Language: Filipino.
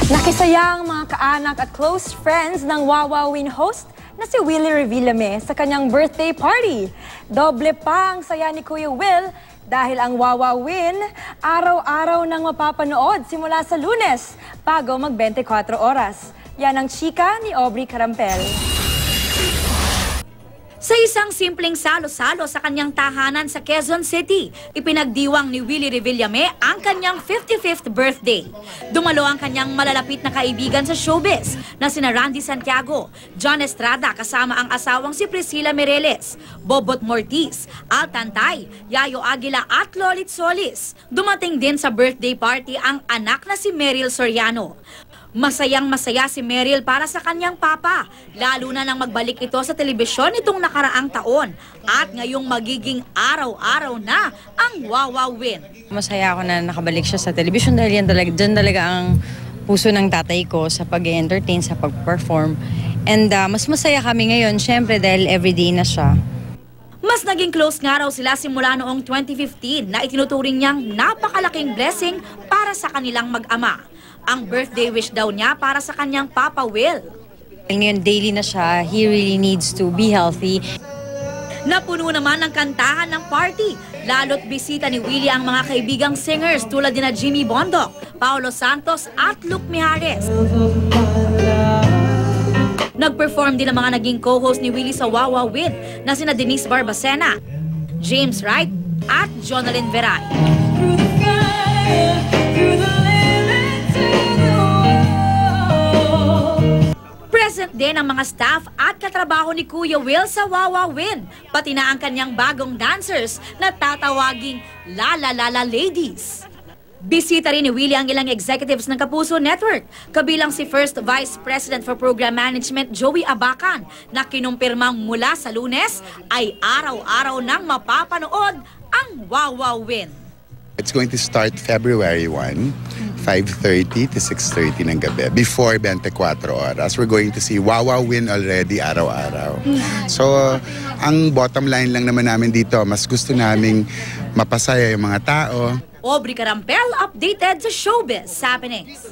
Nakisaya ang mga kaanak at close friends ng Wawawin host na si Willie Revillame sa kanyang birthday party. Doble pa ang saya ni Kuya Will dahil ang Wawawin araw-araw nang mapapanood simula sa Lunes bago mag 24 oras. Yan ang chika ni Aubrey Carampel. Sa isang simpleng salo-salo sa kanyang tahanan sa Quezon City, ipinagdiwang ni Willie Revillame ang kanyang 55th birthday. Dumalo ang kanyang malalapit na kaibigan sa showbiz na sina Randy Santiago, John Estrada kasama ang asawang si Priscilla Mireles, Bobot Mortiz, Al Tantay, Yayo Aguila at Lolit Solis. Dumating din sa birthday party ang anak na si Meryl Soriano. Masayang-masaya si Meryl para sa kanyang papa, lalo na nang magbalik ito sa telebisyon itong nakaraang taon at ngayong magiging araw-araw na ang Wawawin. Masaya ako na nakabalik siya sa telebisyon dahil dyan talaga ang puso ng tatay ko sa pag-entertain, sa pag-perform. And mas masaya kami ngayon, syempre dahil everyday na siya. Mas naging close nga raw sila simula noong 2015 na itinuturing niyang napakalaking blessing para sa kanilang mag-ama. Ang birthday wish daw niya para sa kanyang Papa Will. Ngayon daily na siya, he really needs to be healthy. Napuno naman ng kantahan ng party. Lalo't bisita ni Willie ang mga kaibigang singers tulad ni Jimmy Bondoc, Paolo Santos at Luke Mijares. Nag-perform din ang mga naging co-host ni Willie sa Wawawin na sina Denise Barbacena, James Wright at Jonalyn Veray. Present din ang mga staff at katrabaho ni Kuya Will sa Wawawin, pati na ang kanyang bagong dancers na tatawaging Lala Lala Ladies. Bisita rin ni Willie ang ilang executives ng Kapuso Network, kabilang si First Vice President for Program Management Joey Abacan na kinumpirmang mula sa Lunes ay araw-araw nang mapapanood ang Wawawin. It's going to start February 1, 5:30 to 6:30 ng gabi. Before 24 oras, we're going to see Wawawin already araw-araw. So, ang bottom line lang naman namin dito, mas gusto naming mapasaya yung mga tao. Aubrey Carampel, updated sa Showbiz Happenings.